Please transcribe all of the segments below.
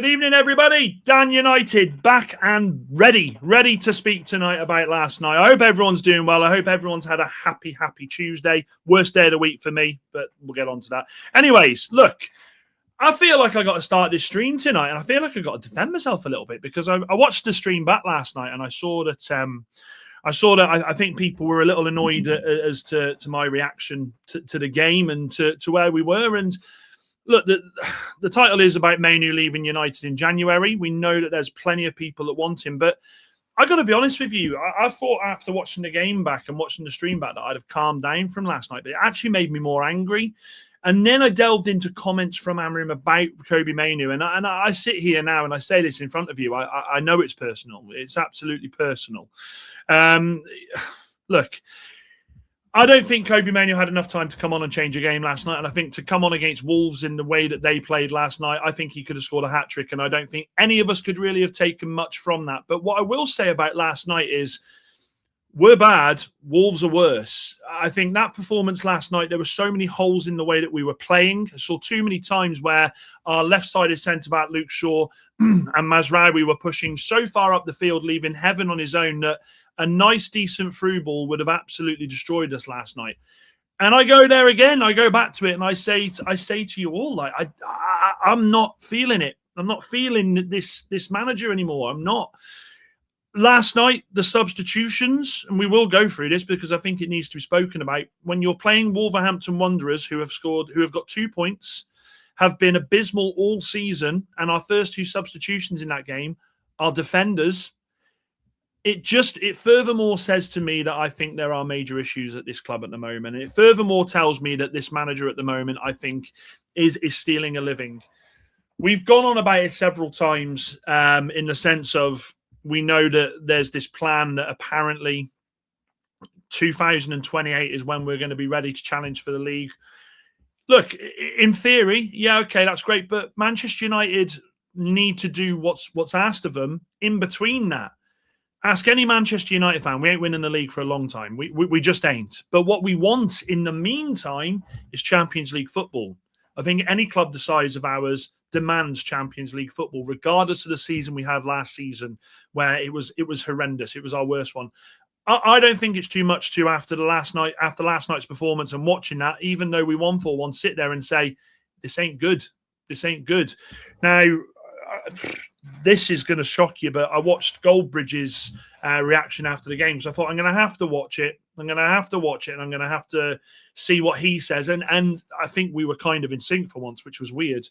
Good evening, everybody. Dan United back and ready to speak tonight about last night. I hope everyone's doing well. I hope everyone's had a happy Tuesday. Worst day of the week for me, but we'll get on to that. Anyways, look, I feel like I got to start this stream tonight, and I feel like I got to defend myself a little bit because I watched the stream back last night, and I saw that I think people were a little annoyed as to my reaction to the game and to where we were. And look, the title is about Mainoo leaving United in January. We know that there's plenty of people that want him, but I got to be honest with you. I thought after watching the game back and watching the stream back that I'd have calmed down from last night, but it actually made me more angry. And then I delved into comments from Amorim about Kobbie Mainoo, and I sit here now and I say this in front of you. I know it's personal. It's absolutely personal. Look, I don't think Kobbie Mainoo had enough time to come on and change a game last night. And I think to come on against Wolves in the way that they played last night, I think he could have scored a hat-trick. And I don't think any of us could really have taken much from that. But what I will say about last night is we're bad, Wolves are worse. I think that performance last night, there were so many holes in the way that we were playing. I saw too many times where our left-sided centre-back, Luke Shaw, and Mazraoui were pushing so far up the field, leaving heaven on his own, that a nice, decent through ball would have absolutely destroyed us last night. And I go there again. I go back to it, and I say to you all, like, I'm not feeling it. I'm not feeling this manager anymore. I'm not. Last night, the substitutions, and we will go through this because I think it needs to be spoken about. When you're playing Wolverhampton Wanderers, who have got 2 points, have been abysmal all season, and our first two substitutions in that game are defenders. It furthermore says to me that I think there are major issues at this club at the moment. And it furthermore tells me that this manager at the moment, I think, is stealing a living. We've gone on about it several times in the sense of we know that there's this plan that apparently 2028 is when we're going to be ready to challenge for the league. Look, in theory, yeah, okay, that's great. But Manchester United need to do what's asked of them in between that. Ask any Manchester United fan. We ain't winning the league for a long time. We just ain't. But what we want in the meantime is Champions League football. I think any club the size of ours demands Champions League football, regardless of the season we had last season, where it was horrendous. It was our worst one. I don't think it's too much to after last night's performance and watching that, even though we won 4-1, sit there and say, this ain't good. This ain't good. Now, this is going to shock you, but I watched Goldbridge's reaction after the game, so I thought I'm going to have to watch it. And I'm going to have to see what he says. And I think we were kind of in sync for once, which was weird.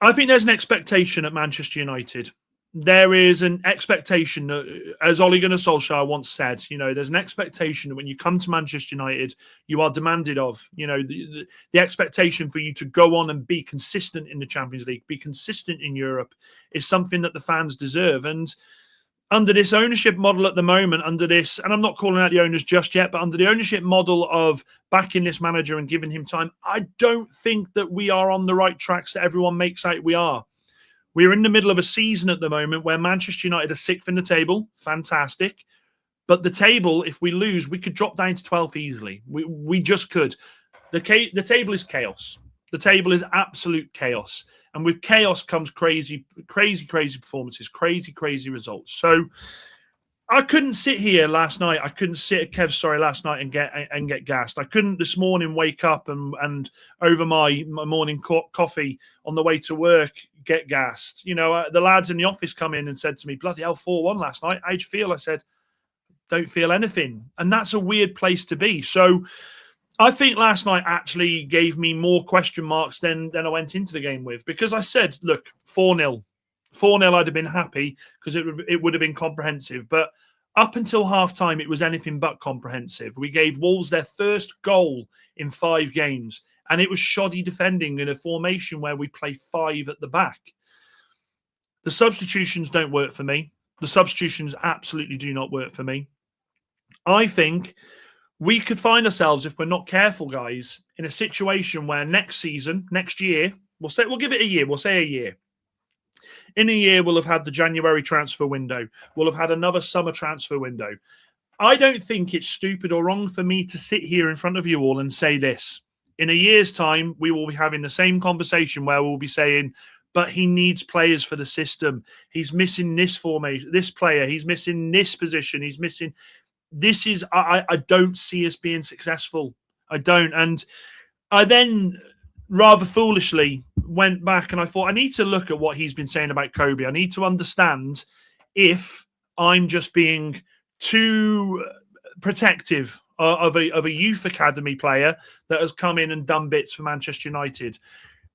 I think there's an expectation at Manchester United. There is an expectation that, as Ole Gunnar Solskjaer once said, there's an expectation that when you come to Manchester United, you are demanded of. The expectation for you to go on and be consistent in the Champions League, be consistent in Europe, is something that the fans deserve. And under this ownership model at the moment, and I'm not calling out the owners just yet, but under the ownership model of backing this manager and giving him time, I don't think that we are on the right tracks that everyone makes out we are. We're in the middle of a season at the moment where Manchester United are 6th in the table. Fantastic. But the table, if we lose, we could drop down to 12th easily. We just could. The table is chaos. The table is absolute chaos. And with chaos comes crazy performances, crazy results. So I couldn't sit here last night. I couldn't sit at Kev's last night and get gassed. I couldn't this morning wake up and over my morning coffee on the way to work get gassed. The lads in the office come in and said to me, bloody hell, 4-1 last night. How'd you feel? I said, don't feel anything. And that's a weird place to be. So I think last night actually gave me more question marks than I went into the game with, because I said, look, 4-0. 4-0, I'd have been happy because it would have been comprehensive. But up until half-time, it was anything but comprehensive. We gave Wolves their first goal in 5 games, and it was shoddy defending in a formation where we play 5 at the back. The substitutions don't work for me. The substitutions absolutely do not work for me. I think we could find ourselves, if we're not careful, guys, in a situation where next year, we'll give it a year. We'll say a year. In a year, we'll have had the January transfer window. We'll have had another summer transfer window. I don't think it's stupid or wrong for me to sit here in front of you all and say this. In a year's time, we will be having the same conversation where we'll be saying, but he needs players for the system. He's missing this formation, this player. He's missing this position. He's missing. This is, I don't see us being successful. I don't. And I then, rather foolishly, went back and I thought, I need to look at what he's been saying about Kobbie. I need to understand if I'm just being too protective of a youth academy player that has come in and done bits for Manchester United.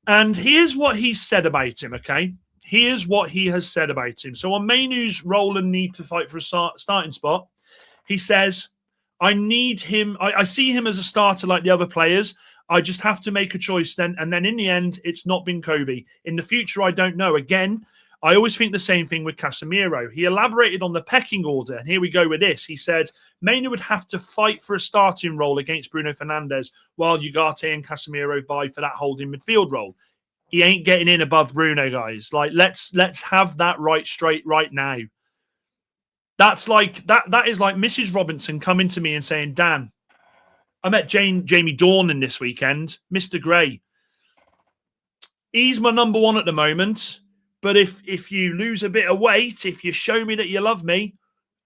And here's what he said about him, okay? Here's what he has said about him. So on Mainoo's role and need to fight for a starting spot, he says, I need him. I see him as a starter like the other players. I just have to make a choice then. And then in the end, it's not been Kobbie. In the future, I don't know. Again, I always think the same thing with Casemiro. He elaborated on the pecking order. And here we go with this. He said, Mainoo would have to fight for a starting role against Bruno Fernandes while Ugarte and Casemiro vie for that holding midfield role. He ain't getting in above Bruno, guys. Like, let's have that right straight right now. That's like that is like Mrs. Robinson coming to me and saying, Dan, I met Jamie Dornan this weekend, Mr. Gray. He's my number one at the moment. But if you lose a bit of weight, if you show me that you love me,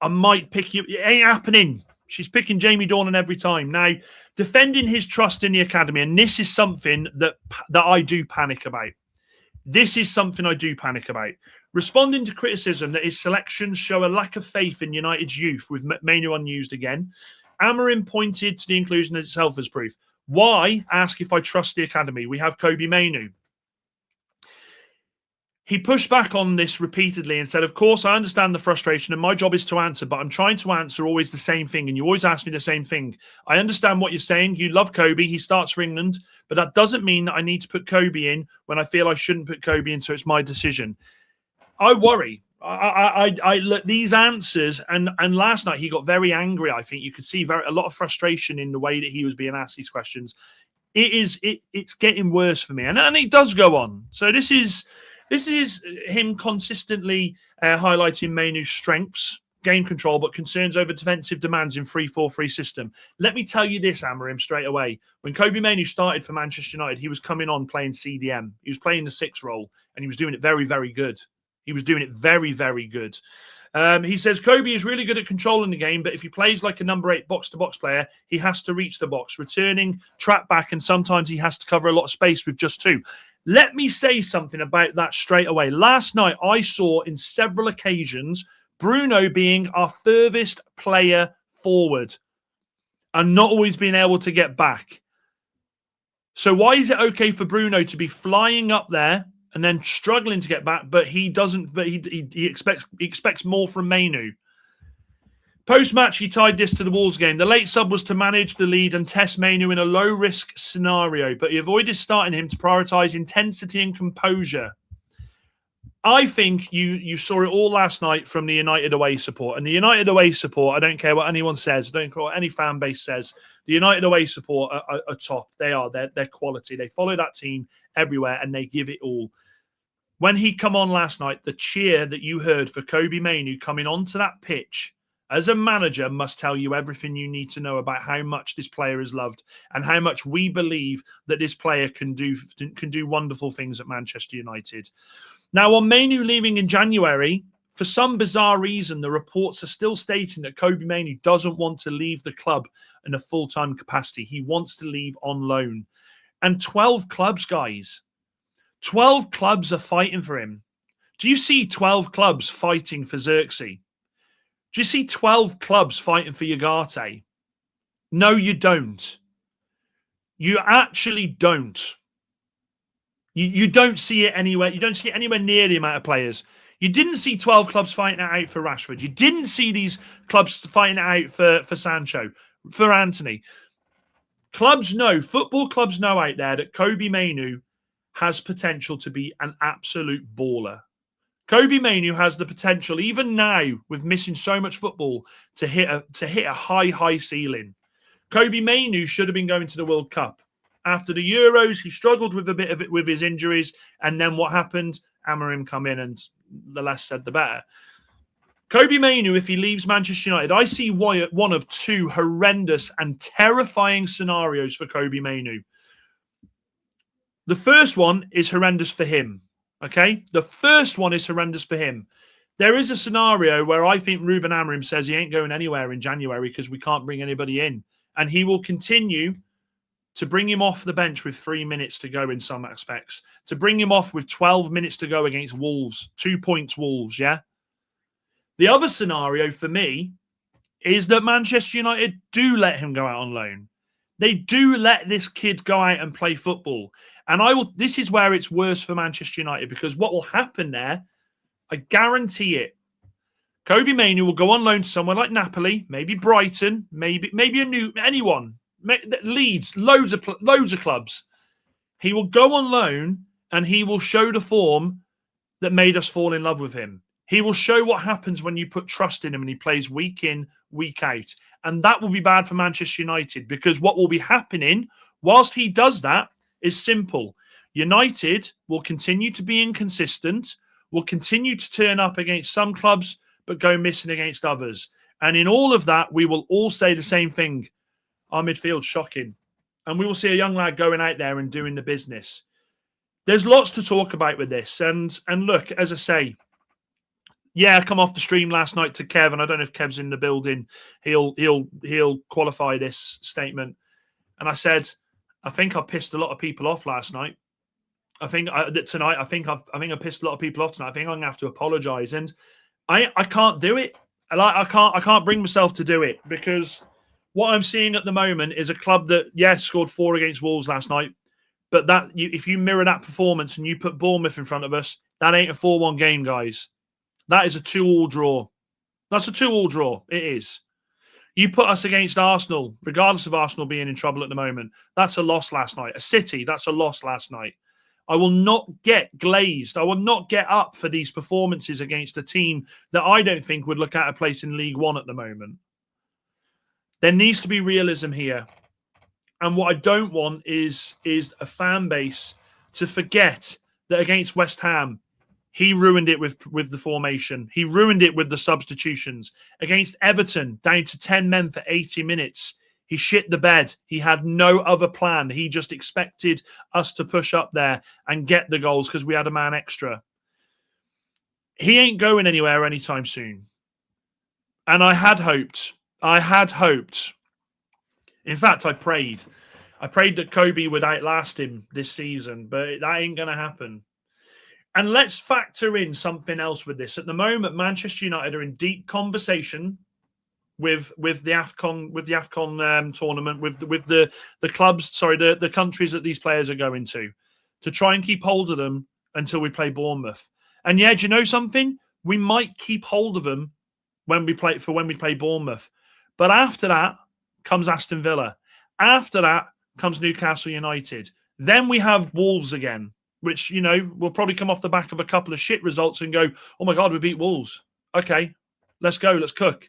I might pick you. It ain't happening. She's picking Jamie Dornan every time. Now, defending his trust in the academy, and this is something that I do panic about. This is something I do panic about. Responding to criticism that his selections show a lack of faith in United's youth, with Mainoo unused again, Amorim pointed to the inclusion itself as proof. Why? Ask if I trust the academy. We have Kobbie Mainoo. He pushed back on this repeatedly and said, of course, I understand the frustration and my job is to answer, but I'm trying to answer always the same thing. And you always ask me the same thing. I understand what you're saying. You love Kobbie. He starts for England, but that doesn't mean that I need to put Kobbie in when I feel I shouldn't put Kobbie in. So it's my decision. I worry. I look these answers, and last night he got very angry. I think you could see a lot of frustration in the way that he was being asked these questions. It's getting worse for me, and it does go on. So this is him consistently highlighting Mainoo's strengths, game control, but concerns over defensive demands in 3-4-3 system. Let me tell you this, Amorim, straight away. When Kobbie Mainoo started for Manchester United, he was coming on playing CDM. He was playing the 6 role, and he was doing it very, very good. He was doing it very, very good. He says, Kobbie is really good at controlling the game, but if he plays like a number 8 box-to-box player, he has to reach the box, returning, trap back, and sometimes he has to cover a lot of space with just 2. Let me say something about that straight away. Last night, I saw in several occasions Bruno being our furthest player forward and not always being able to get back. So why is it okay for Bruno to be flying up there and then struggling to get back, but he doesn't? But he expects more from Mainoo. Post-match, he tied this to the Wolves game. The late sub was to manage the lead and test Mainoo in a low-risk scenario, but he avoided starting him to prioritise intensity and composure. I think you saw it all last night from the United away support. And the United away support, I don't care what anyone says, I don't care what any fan base says, the United away support are top. They are. They're quality. They follow that team everywhere and they give it all. When he come on last night, the cheer that you heard for Kobbie Mainoo coming onto that pitch as a manager must tell you everything you need to know about how much this player is loved and how much we believe that this player can do wonderful things at Manchester United. Now, on Mainoo leaving in January, for some bizarre reason, the reports are still stating that Kobbie Mainoo doesn't want to leave the club in a full-time capacity. He wants to leave on loan. And 12 clubs, guys, 12 clubs are fighting for him. Do you see 12 clubs fighting for Xerxes? Do you see 12 clubs fighting for Ugarte? No, you don't. You actually don't. You don't see it anywhere. You don't see it anywhere near the amount of players. You didn't see 12 clubs fighting it out for Rashford. You didn't see these clubs fighting it out for Sancho, for Anthony. Football clubs know out there that Kobbie Mainoo has potential to be an absolute baller. Kobbie Mainoo has the potential, even now, with missing so much football, to hit a high ceiling. Kobbie Mainoo should have been going to the World Cup. After the Euros, he struggled with a bit of it with his injuries, and then what happened? Amorim come in, and the less said, the better. Kobbie Mainoo, if he leaves Manchester United, I see one of 2 horrendous and terrifying scenarios for Kobbie Mainoo. The first one is horrendous for him. Okay? The first one is horrendous for him. There is a scenario where I think Ruben Amorim says he ain't going anywhere in January because we can't bring anybody in. And he will continue to bring him off the bench with 3 minutes to go in some aspects, to bring him off with 12 minutes to go against Wolves, 2 points Wolves, yeah? The other scenario for me is that Manchester United do let him go out on loan. They do let this kid go out and play football. And this is where it's worse for Manchester United, because what will happen there, I guarantee it, Kobbie Mainoo will go on loan to somewhere like Napoli, maybe Brighton, maybe anyone, Leeds, loads of clubs. He will go on loan and he will show the form that made us fall in love with him. He will show what happens when you put trust in him and he plays week in, week out. And that will be bad for Manchester United, because what will be happening whilst he does that is simple. United will continue to be inconsistent, will continue to turn up against some clubs, but go missing against others. And in all of that, we will all say the same thing. Our midfield's shocking. And we will see a young lad going out there and doing the business. There's lots to talk about with this. And look, as I say, yeah, I come off the stream last night to Kev, and I don't know if Kev's in the building. He'll qualify this statement. And I said, I think I pissed a lot of people off last night. I think I pissed a lot of people off tonight. I think I'm gonna have to apologise, and I can't do it. I can't bring myself to do it, because what I'm seeing at the moment is a club that scored 4 against Wolves last night, but if you mirror that performance and you put Bournemouth in front of us, that ain't a 4-1 game, guys. That is a 2-2 draw. That's a 2-2 draw. It is. You put us against Arsenal, regardless of Arsenal being in trouble at the moment. That's a loss last night. A City, that's a loss last night. I will not get glazed. I will not get up for these performances against a team that I don't think would look at a place in League One at the moment. There needs to be realism here. And what I don't want is a fan base to forget that against West Ham, he ruined it with the formation. He ruined it with the substitutions. Against Everton, down to 10 men for 80 minutes, he shit the bed. He had no other plan. He just expected us to push up there and get the goals because we had a man extra. He ain't going anywhere anytime soon. And I had hoped. In fact, I prayed that Kobbie would outlast him this season, but that ain't going to happen. And let's factor in something else with this. At the moment, Manchester United are in deep conversation with the AFCON tournament, with the clubs, the countries that these players are going to try and keep hold of them until we play Bournemouth. And do you know something? We might keep hold of them when we play Bournemouth. But after that comes Aston Villa. After that comes Newcastle United. Then we have Wolves again, which, will probably come off the back of a couple of shit results and go, oh my God, we beat Wolves. Okay, let's go, let's cook.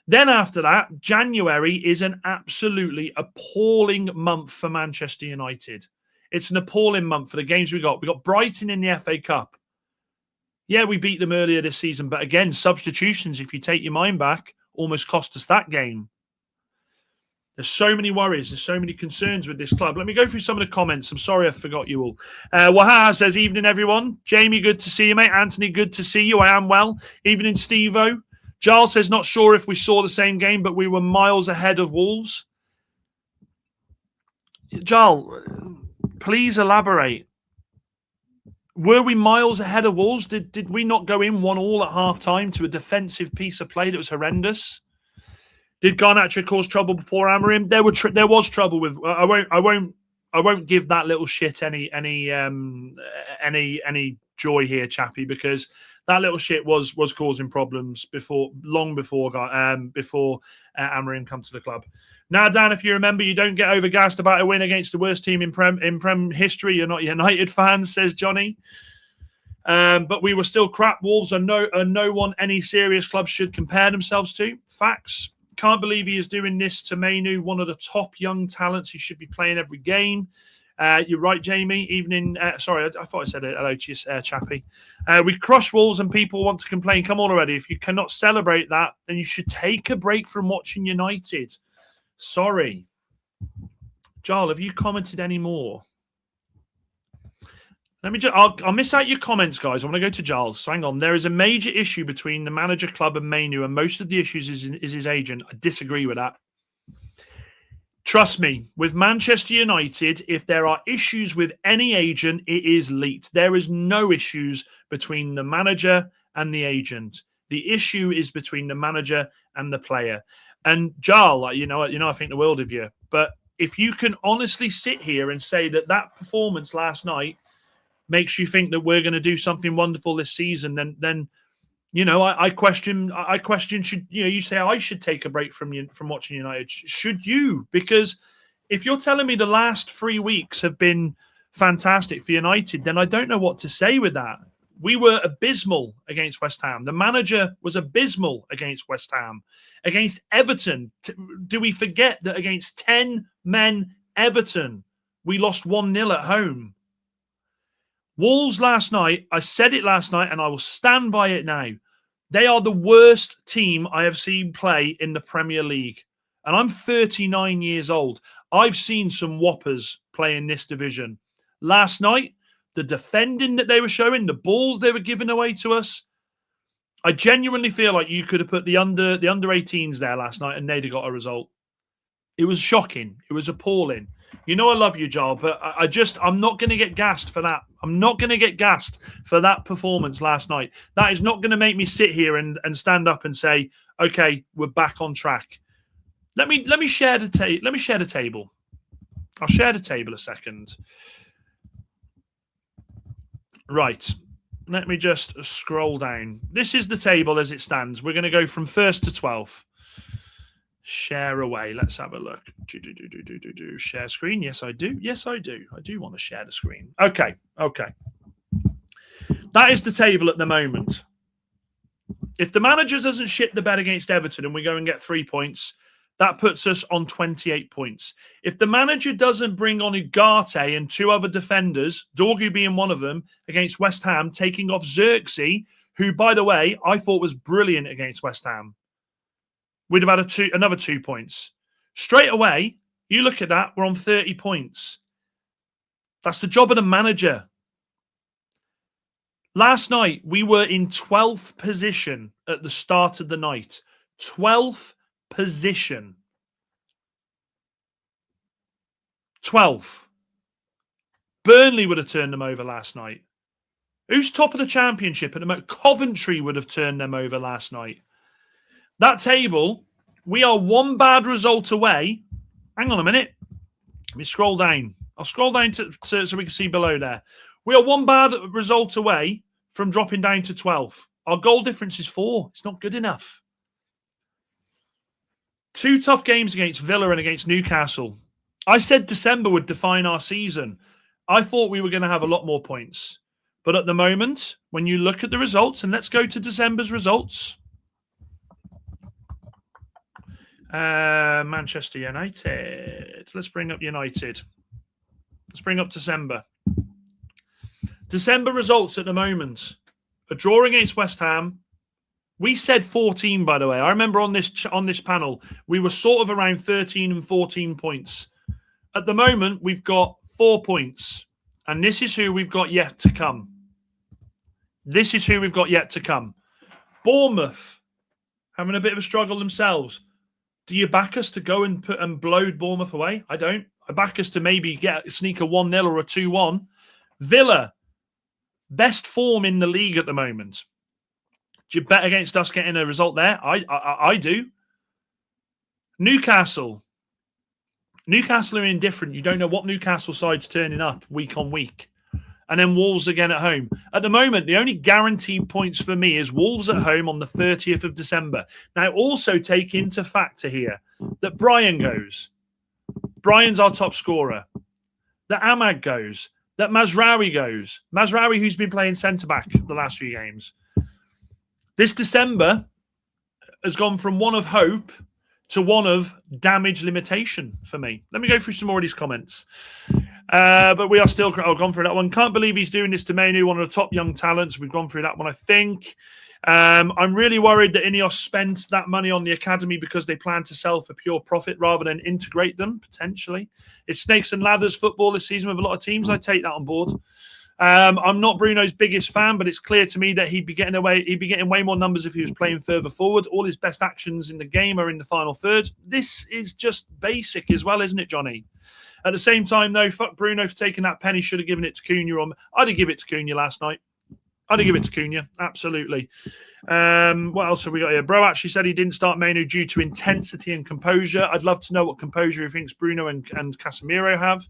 Then after that, January is an absolutely appalling month for Manchester United. It's an appalling month for the games we got. We got Brighton in the FA Cup. Yeah, we beat them earlier this season, but again, substitutions, if you take your mind back, almost cost us that game. There's so many worries. There's so many concerns with this club. Let me go through some of the comments. I'm sorry I forgot you all. Waha says, evening, everyone. Jamie, good to see you, mate. Anthony, good to see you. I am well. Evening, Steve-O. Giles says, not sure if we saw the same game, but we were miles ahead of Wolves. Giles, please elaborate. Were we miles ahead of Wolves? Did we not go in 1-1 at half-time to a defensive piece of play that was horrendous? Did Garnacho cause trouble before Amorim? There was trouble with. I won't give that little shit any joy here, Chappie, because that little shit was causing problems long before Amorim come to the club. Now, Dan, if you remember, you don't get overgassed about a win against the worst team in Prem history. You're not United fans, says Johnny. But we were still crap. Wolves are no one any serious clubs should compare themselves to. Facts. Can't believe he is doing this to Mainoo, one of the top young talents. He should be playing every game. You're right, Jamie. Evening. Sorry, I thought I said hello to you, Chappie. We crush Wolves and people want to complain. Come on already. If you cannot celebrate that, then you should take a break from watching United. Sorry. Jarl, have you commented any more? Let me I'll miss out your comments, guys. I want to go to Giles. So hang on. There is a major issue between the manager, club, and Mainoo, and most of the issues is his agent. I disagree with that. Trust me, with Manchester United, if there are issues with any agent, it is leaked. There is no issues between the manager and the agent. The issue is between the manager and the player. And Giles, you know, I think the world of you. But if you can honestly sit here and say that performance last night makes you think that we're going to do something wonderful this season, then you know, I question. Should you say I should take a break from watching United? Should you? Because if you're telling me the last 3 weeks have been fantastic for United, then I don't know what to say with that. We were abysmal against West Ham. The manager was abysmal against West Ham. Against Everton, do we forget that against 10 men Everton, we lost 1-0 at home? Wolves last night, I said it last night and I will stand by it now. They are the worst team I have seen play in the Premier League. And I'm 39 years old. I've seen some whoppers play in this division. Last night, the defending that they were showing, the balls they were giving away to us, I genuinely feel like you could have put the under 18s there last night and they'd have got a result. It was shocking. It was appalling. You know I love you, Joel, but I'm not going to get gassed for that. I'm not going to get gassed for that performance last night. That is not going to make me sit here and stand up and say, okay, we're back on track. Let me share the table. I'll share the table a second. Right. Let me just scroll down. This is the table as it stands. We're going to go from 1st to 12th. Share away. Let's have a look. Share screen. Yes, I do. Yes, I do. I do want to share the screen. Okay. That is the table at the moment. If the manager doesn't shit the bed against Everton and we go and get 3 points, that puts us on 28 points. If the manager doesn't bring on Ugarte and 2 other defenders, Dorgu being one of them, against West Ham, taking off Xerxes, who, by the way, I thought was brilliant against West Ham, we'd have had another 2 points. Straight away, you look at that, we're on 30 points. That's the job of the manager. Last night, we were in 12th position at the start of the night. 12th position. 12th. Burnley would have turned them over last night. Who's top of the championship at the moment? Coventry would have turned them over last night. That table, we are 1 bad result away. Hang on a minute. Let me scroll down. I'll scroll down so we can see below there. We are 1 bad result away from dropping down to 12th. Our goal difference is 4. It's not good enough. 2 tough games against Villa and against Newcastle. I said December would define our season. I thought we were going to have a lot more points. But at the moment, when you look at the results, and let's go to December's results. Manchester United. Let's bring up United. Let's bring up December. December results at the moment. A draw against West Ham. We said 14, by the way. I remember on this panel, we were sort of around 13 and 14 points. At the moment, we've got 4 points. And this is who we've got yet to come. This is who we've got yet to come. Bournemouth, having a bit of a struggle themselves. Do you back us to go and blow Bournemouth away? I don't. I back us to maybe sneak a 1-0 or a 2-1. Villa, best form in the league at the moment. Do you bet against us getting a result there? I do. Newcastle. Newcastle are indifferent. You don't know what Newcastle side's turning up week on week. And then Wolves again at home. At the moment, the only guaranteed points for me is Wolves at home on the 30th of December. Now, also take into factor here that Brian goes. Brian's our top scorer. That Ahmad goes. That Mazraoui goes. Mazraoui, who's been playing centre-back the last few games. This December has gone from one of hope to one of damage limitation for me. Let me go through some more of these comments. But we are still gone through that one. Can't believe he's doing this to Mainoo, one of the top young talents. We've gone through that one, I think. I'm really worried that Ineos spent that money on the academy because they plan to sell for pure profit rather than integrate them, potentially. It's snakes and ladders football this season with a lot of teams. I take that on board. I'm not Bruno's biggest fan, but it's clear to me that he'd be getting way more numbers if he was playing further forward. All his best actions in the game are in the final third. This is just basic as well, isn't it, Johnny? At the same time, though, fuck Bruno for taking that pen. He should have given it to Cunha. I'd have given it to Cunha last night. I'd have given it to Cunha. Absolutely. What else have we got here? Bro actually said he didn't start Mainoo due to intensity and composure. I'd love to know what composure he thinks Bruno and Casemiro have.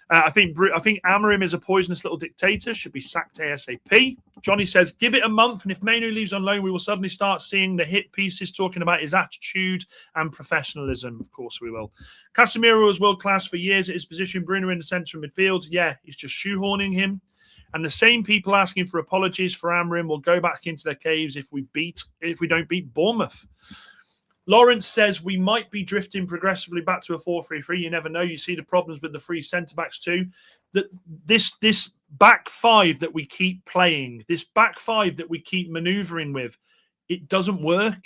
I think Amorim is a poisonous little dictator, should be sacked ASAP. Johnny says, give it a month, and if Mainoo leaves on loan, we will suddenly start seeing the hit pieces talking about his attitude and professionalism. Of course we will. Casemiro was world-class for years at his position. Bruno in the centre of midfield. Yeah, he's just shoehorning him. And the same people asking for apologies for Amorim will go back into their caves if we don't beat Bournemouth. Lawrence says we might be drifting progressively back to a 4-3-3. You never know. You see the problems with the three centre-backs too. This back five that we keep playing, this back five that we keep manoeuvring with, it doesn't work.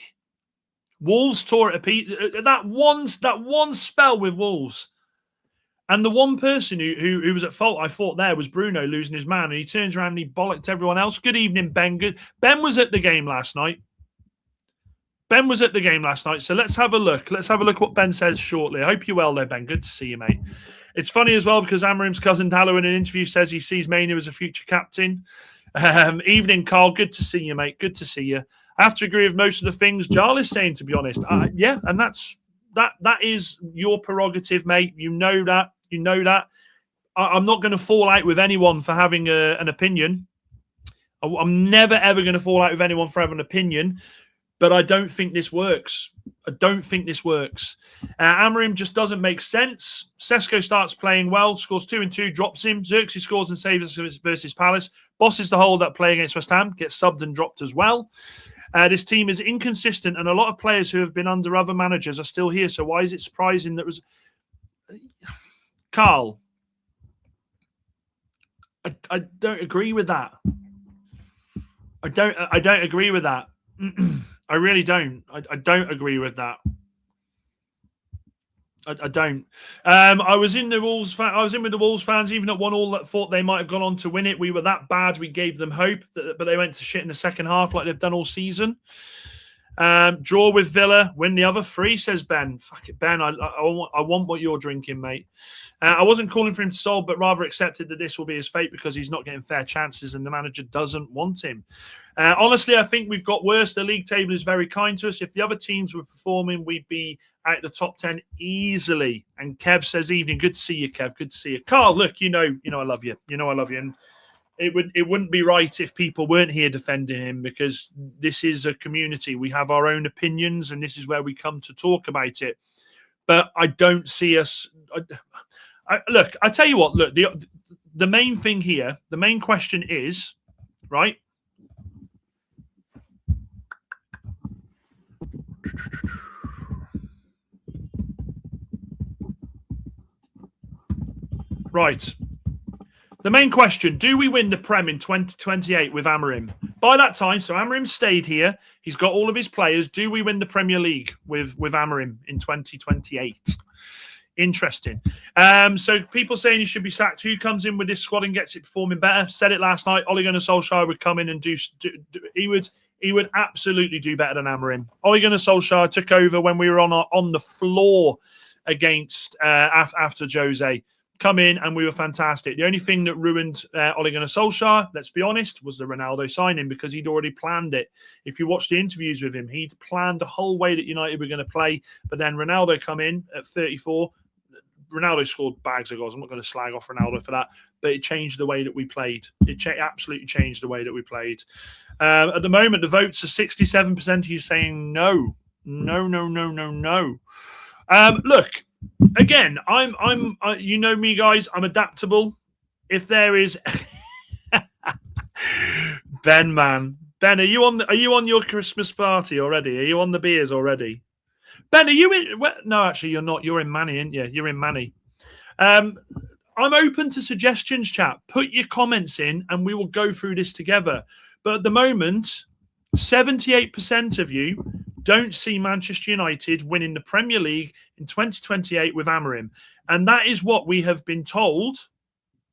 Wolves tore it a piece. That one spell with Wolves. And the one person who was at fault, I thought there, was Bruno losing his man. And he turns around and he bollocked everyone else. Good evening, Ben. Ben was at the game last night. Ben was at the game last night, so let's have a look. Let's have a look what Ben says shortly. I hope you're well there, Ben. Good to see you, mate. It's funny as well because Amorim's cousin Dallo in an interview says he sees Mainoo as a future captain. Evening, Carl. Good to see you, mate. Good to see you. I have to agree with most of the things Jarl is saying, to be honest. Yeah, and that is your prerogative, mate. You know that. You know that. I'm not going to fall out with anyone for having an opinion. I'm never, ever going to fall out with anyone for having an opinion. But I don't think this works. I don't think this works. Amorim just doesn't make sense. Sesko starts playing well, scores 2 and 2, drops him. Xerxes scores and saves us versus Palace. Bosses the hold-up play against West Ham, gets subbed and dropped as well. This team is inconsistent, and a lot of players who have been under other managers are still here. So why is it surprising that was... Carl, I don't agree with that. I don't agree with that. I really don't. I don't agree with that. I don't. I was in the Wolves. I was in with the Wolves fans, even at 1-1 that thought they might have gone on to win it. We were that bad. We gave them hope, but they went to shit in the second half, like they've done all season. Draw with Villa, win the other 3, says Ben. Fuck it, Ben. I want what you're drinking, mate. I wasn't calling for him to solve, but rather accepted that this will be his fate because he's not getting fair chances and the manager doesn't want him. Honestly, I think we've got worse. The league table is very kind to us. If the other teams were performing, we'd be out the top 10 easily. And Kev says, evening. Good to see you, Kev. Good to see you. Carl, look, you know I love you. You know I love you. And it wouldn't be right if people weren't here defending him because this is a community. We have our own opinions and this is where we come to talk about it. But I don't see us... Look, I tell you what, look, the main thing here, the main question is, right? Right. The main question, do we win the Prem in 2028 with Amorim? By that time, so Amorim stayed here. He's got all of his players. Do we win the Premier League with Amorim in 2028? Interesting. So people saying he should be sacked. Who comes in with this squad and gets it performing better? Said it last night. Ole Gunnar Solskjaer would come in and he would absolutely do better than Amorim. Ole Gunnar Solskjaer took over when we were on the floor against after Jose. Come in and we were fantastic. The only thing that ruined Ole Gunnar Solskjaer, let's be honest, was the Ronaldo signing because he'd already planned it. If you watch the interviews with him, he'd planned the whole way that United were going to play. But then Ronaldo come in at 34. Ronaldo scored bags of goals. I'm not going to slag off Ronaldo for that, but it changed the way that we played. It absolutely changed the way that we played. At the moment, the votes are 67% of you saying no. No, no, no, no, no. Look, again, I'm you know me, guys. I'm adaptable. If there is Ben, man, Ben, are you on your Christmas party already? Are you on the beers already? Ben, are you in? Well, no, actually, you're not. You're in Manny, aren't you? You're in Manny. I'm open to suggestions, chat. Put your comments in, and we will go through this together. But at the moment, 78% of you don't see Manchester United winning the Premier League in 2028 with Amorim. And that is what we have been told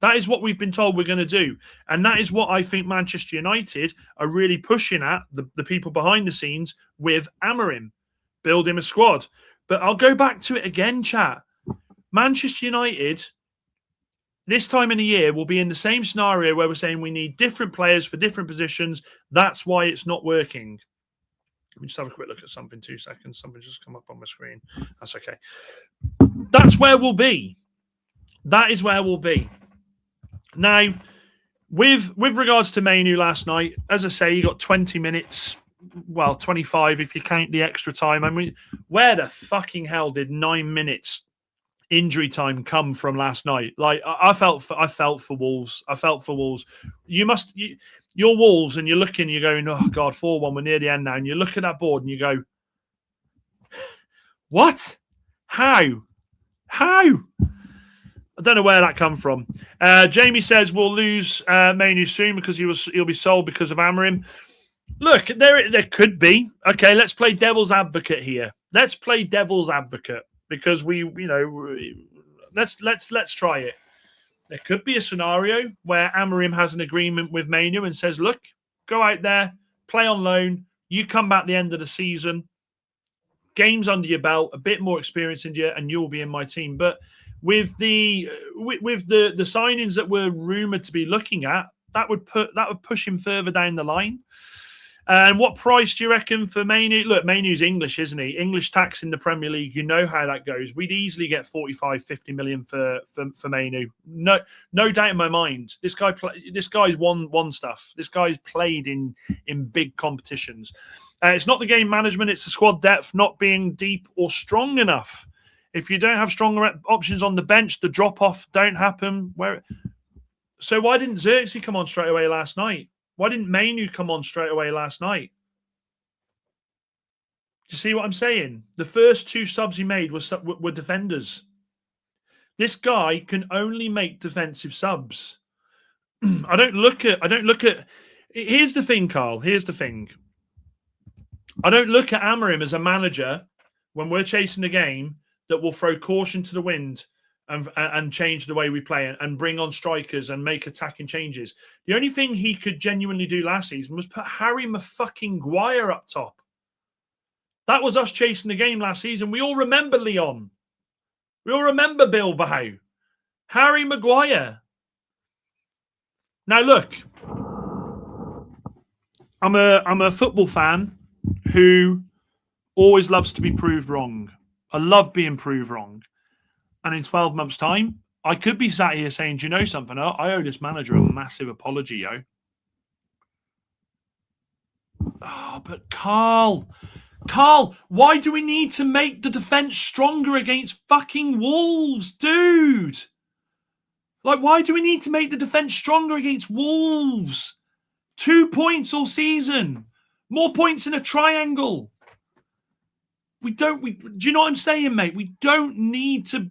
That is what we've been told we're going to do. And that is what I think Manchester United are really pushing at, the people behind the scenes, with Amorim. Build him a squad. But I'll go back to it again, chat. Manchester United, this time in the year, will be in the same scenario where we're saying we need different players for different positions. That's why it's not working. Let me just have a quick look at something. 2 seconds. Something just come up on my screen. That's okay. That's where we'll be. That is where we'll be. Now, with regards to Mainoo last night, as I say, he got 20 minutes. Well, 25 if you count the extra time. I mean, where the fucking hell did 9 minutes injury time come from last night? Like, I felt for Wolves. I felt for Wolves. You're Wolves, and you're looking, you're going, oh God, 4-1. We're near the end now, and you look at that board and you go, what? How? I don't know where that come from. Jamie says we'll lose Mainoo soon because he'll be sold because of Amorim. Look, there could be. Okay, let's play devil's advocate here. Let's play devil's advocate because let's try it. There could be a scenario where Amorim has an agreement with Mainoo and says, look, go out there, play on loan. You come back at the end of the season, games under your belt, a bit more experience in you, and you'll be in my team. But with the signings that we're rumored to be looking at, that would push him further down the line. And what price do you reckon for Mainoo? Look, Mainoo's English, isn't he? English tax in the Premier League. You know how that goes. We'd easily get 45, 50 million for Mainoo. No doubt in my mind. This guy's won stuff. This guy's played in big competitions. It's not the game management. It's the squad depth not being deep or strong enough. If you don't have stronger options on the bench, the drop-off don't happen. So why didn't Xerxes come on straight away last night? Why didn't Mainoo come on straight away last night? Do you see what I'm saying? The first 2 subs he made were defenders. This guy can only make defensive subs. I don't look at. Here's the thing, Carl. Here's the thing. I don't look at Amorim as a manager when we're chasing a game that will throw caution to the wind and change the way we play and bring on strikers and make attacking changes. The only thing he could genuinely do last season was put Harry Maguire up top. That was us chasing the game last season. We all remember Leon. We all remember Bilbao. Harry Maguire. Now look, I'm a football fan who always loves to be proved wrong. I love being proved wrong. And in 12 months' time, I could be sat here saying, do you know something? I owe this manager a massive apology, yo. Oh, but Carl, why do we need to make the defence stronger against fucking Wolves, dude? Like, why do we need to make the defence stronger against Wolves? 2 points all season. More points in a triangle. Do you know what I'm saying, mate? We don't need to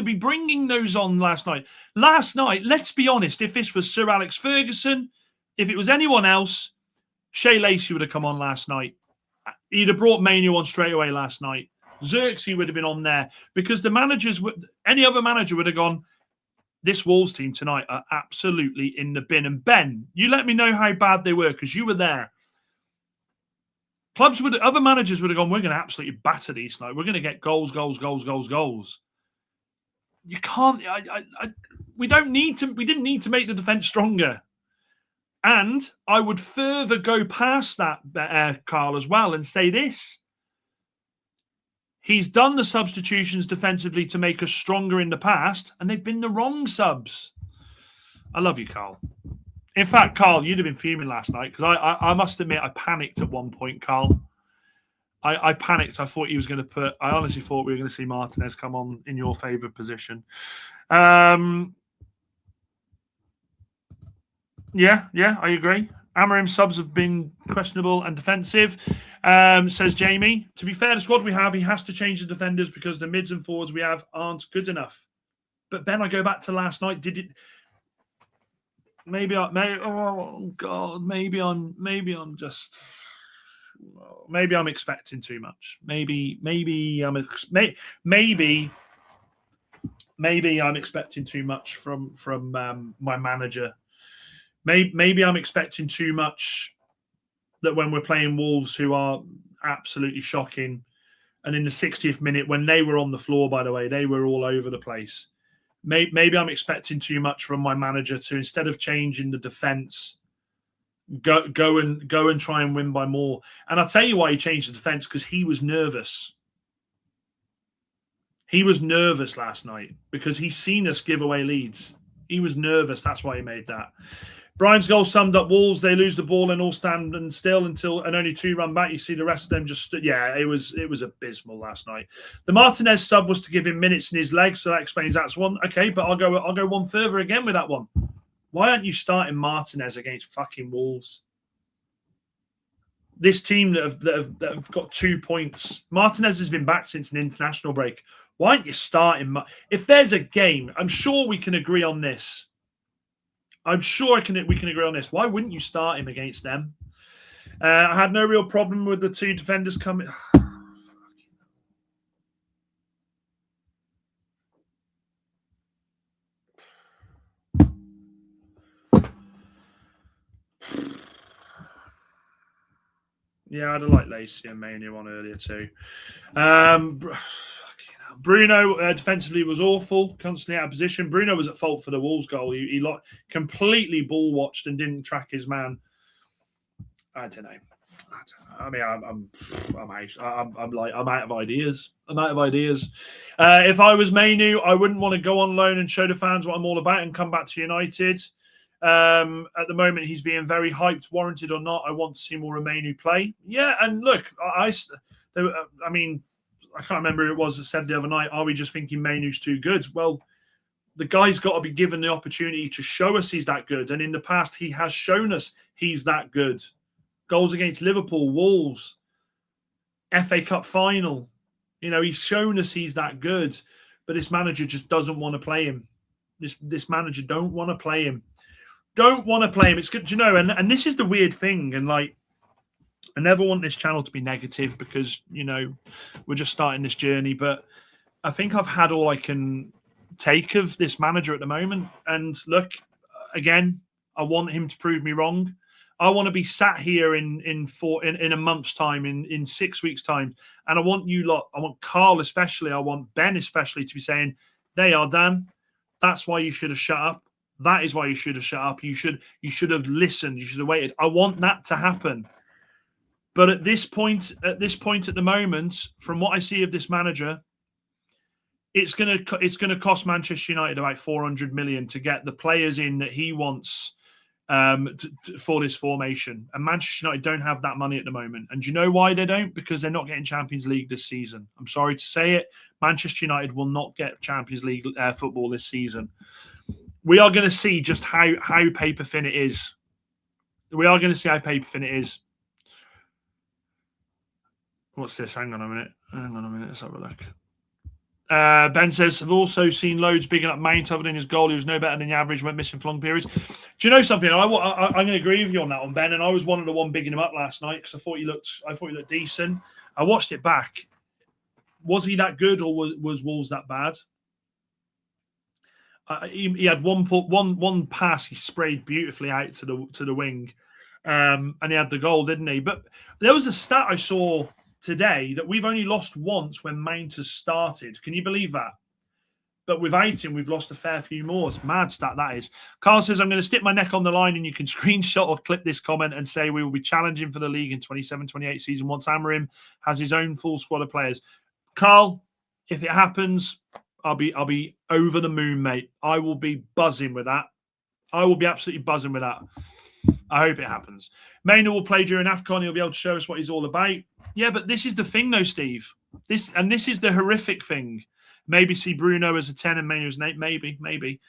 be bringing those on last night. Last night, let's be honest, if this was Sir Alex Ferguson, if it was anyone else, Shea Lacey would have come on last night. He'd have brought Mainoo on straight away last night. Xerxes would have been on there because any other manager would have gone, this Wolves team tonight are absolutely in the bin. And Ben, you let me know how bad they were because you were there. Other managers would have gone, we're going to absolutely batter these tonight. We're going to get goals. You can't. We didn't need to make the defence stronger. And I would further go past that, Carl, as well, and say this. He's done the substitutions defensively to make us stronger in the past, and they've been the wrong subs. I love you, Carl. In fact, Carl, you'd have been fuming last night because I must admit I panicked at one point, Carl. I panicked. I thought he was going to I honestly thought we were going to see Martinez come on in your favoured position. Yeah, I agree. Amorim subs have been questionable and defensive, says Jamie. To be fair, the squad we have, he has to change the defenders because the mids and forwards we have aren't good enough. But Ben, I go back to last night. Did it? Maybe I'm expecting too much. Maybe maybe I'm expecting too much from my manager. Maybe I'm expecting too much that when we're playing Wolves, who are absolutely shocking, and in the 60th minute, when they were on the floor, by the way, they were all over the place. Maybe I'm expecting too much from my manager to, instead of changing the defense, go and try and win by more. And I'll tell you why he changed the defense, because he was nervous. He was nervous last night because he's seen us give away leads. He was nervous. That's why he made that. Brian's goal summed up Wolves. They lose the ball and all standing still and only 2 run back. You see the rest of them just, it was abysmal last night. The Martinez sub was to give him minutes in his legs, so that explains that's one. Okay, but I'll go one further again with that one. Why aren't you starting Martinez against fucking Wolves? This team that have got 2 points. Martinez has been back since an international break. Why aren't you starting? If there's a game, I'm sure we can agree on this. I'm sure we can agree on this. Why wouldn't you start him against them? I had no real problem with the 2 defenders coming. Yeah, I'd have liked Lacey and Mainoo on earlier too. Bruno defensively was awful, constantly out of position. Bruno was at fault for the Wolves goal. He completely ball watched and didn't track his man. I don't know. I mean, I'm out of ideas. I'm out of ideas. If I was Mainoo, I wouldn't want to go on loan and show the fans what I'm all about and come back to United. At the moment, he's being very hyped, warranted or not. I want to see more of Mainoo play. Yeah, and look, I mean, I can't remember who it was that said the other night, are we just thinking Mainoo's too good? Well, the guy's got to be given the opportunity to show us he's that good. And in the past, he has shown us he's that good. Goals against Liverpool, Wolves, FA Cup final. He's shown us he's that good. But this manager just doesn't want to play him. This manager don't want to play him. Don't want to play him. It's good, and this is the weird thing. And I never want this channel to be negative because, we're just starting this journey. But I think I've had all I can take of this manager at the moment. And look, again, I want him to prove me wrong. I want to be sat here in a month's time, in 6 weeks' time. And I want you lot, I want Carl especially, I want Ben especially to be saying, they are Dan. That's why you should have shut up. That is why you should have shut up. You should have listened. You should have waited. I want that to happen. But at this point at the moment, from what I see of this manager, it's gonna cost Manchester United about 400 million to get the players in that he wants for this formation. And Manchester United don't have that money at the moment. And do you know why they don't? Because they're not getting Champions League this season. I'm sorry to say it. Manchester United will not get Champions League football this season. We are going to see just how paper thin it is. We are going to see how paper thin it is. What's this? Hang on a minute. Let's have a look. Ben says, I've also seen loads bigging up Mount other than his goal. He was no better than the average, went missing for long periods. Do you know something? I'm going to agree with you on that one, Ben. And I was one of the one bigging him up last night because I thought he looked decent. I watched it back. Was he that good, or was Wolves that bad? He had one pass. He sprayed beautifully out to the wing, and he had the goal, didn't he? But there was a stat I saw today that we've only lost once when Mount has started. Can you believe that? But without him, we've lost a fair few more. It's mad stat, that is. Carl says, I'm going to stick my neck on the line, and you can screenshot or clip this comment and say we will be challenging for the league in 27-28 season once Amorim has his own full squad of players. Carl, if it happens, I'll be over the moon, mate. I will be buzzing with that. I will be absolutely buzzing with that. I hope it happens. Mainoo will play during AFCON. He'll be able to show us what he's all about. Yeah, but this is the thing, though, Steve. This is the horrific thing. Maybe see Bruno as a 10 and Mainoo as an 8. Maybe.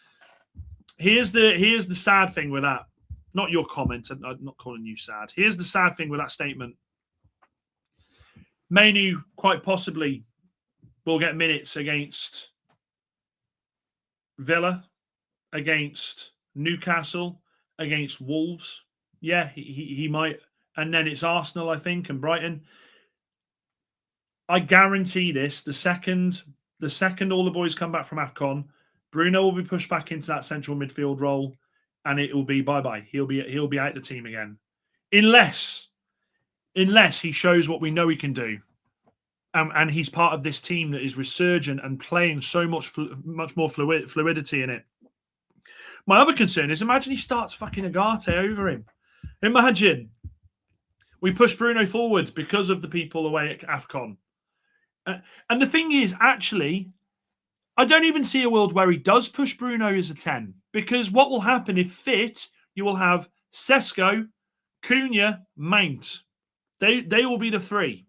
Here's the sad thing with that. Not your comment. I'm not calling you sad. Here's the sad thing with that statement. Mainoo quite possibly will get minutes against Villa, against Newcastle, against Wolves. Yeah, he might. And then it's Arsenal, I think, and Brighton. I guarantee this. The second all the boys come back from AFCON, Bruno will be pushed back into that central midfield role, and it will be bye-bye. He'll be out the team again. Unless he shows what we know he can do. And he's part of this team that is resurgent and playing so much more fluidity in it. My other concern is, imagine he starts fucking Agate over him. Imagine we push Bruno forward because of the people away at AFCON. And the thing is, actually, I don't even see a world where he does push Bruno as a 10. Because what will happen if fit, you will have Sesko, Cunha, Mount. They will be the 3.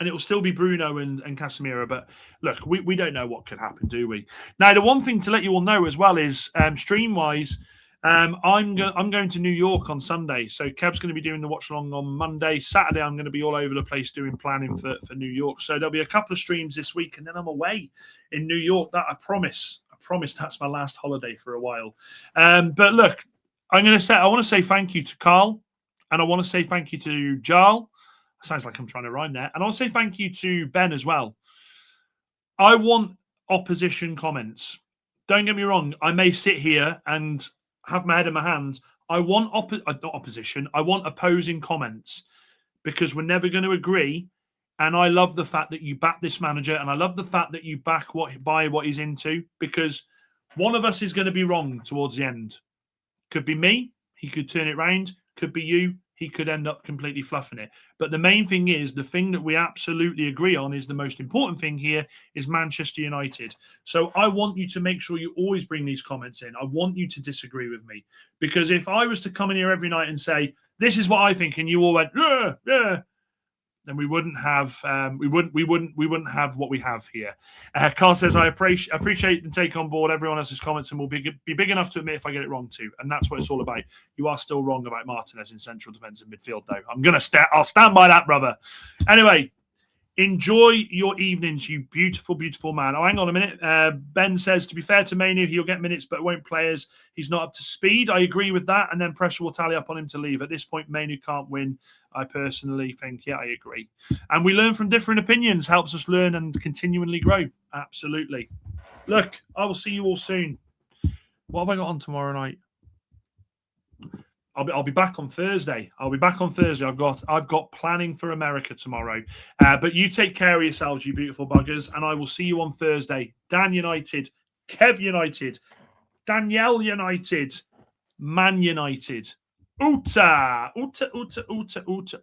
And it will still be Bruno and Casemiro. But look, we don't know what could happen, do we? Now, the one thing to let you all know as well is, stream-wise, I'm going to New York on Sunday. So Kev's going to be doing the watch-along on Monday. Saturday, I'm going to be all over the place doing planning for New York. So there'll be a couple of streams this week, and then I'm away in New York. That I promise that's my last holiday for a while. But look, I want to say thank you to Carl, and I want to say thank you to Jarl. Sounds like I'm trying to rhyme there. And I'll say thank you to Ben as well. I want opposition comments. Don't get me wrong. I may sit here and have my head in my hands. I want not opposition. I want opposing comments, because we're never going to agree. And I love the fact that you back this manager, and I love the fact that you back by what he's into, because one of us is going to be wrong towards the end. Could be me. He could turn it round. Could be you. He could end up completely fluffing it. But the main thing is, the thing that we absolutely agree on is the most important thing here is Manchester United. So I want you to make sure you always bring these comments in. I want you to disagree with me. Because if I was to come in here every night and say, this is what I think, and you all went, yeah, then we wouldn't have we wouldn't have what we have here. Carl says, I appreciate and take on board everyone else's comments, and will be big enough to admit if I get it wrong too. And that's what it's all about. You are still wrong about Martinez in central defensive midfield, though. I'll stand by that, brother. Anyway, enjoy your evenings, you beautiful, beautiful man. Oh, hang on a minute. Ben says, to be fair to Mainoo, he'll get minutes but won't play as he's not up to speed. I agree with that, and then pressure will tally up on him to leave. At this point, Mainoo can't win. I personally think, yeah, I agree. And we learn from different opinions. Helps us learn and continually grow. Absolutely. Look, I will see you all soon. What have I got on tomorrow night? I'll be back on Thursday. I've got planning for America tomorrow. But you take care of yourselves, you beautiful buggers, and I will see you on Thursday. Dan United, Kev United, Danielle United, Man United. Uta, uta, uta, uta, uta,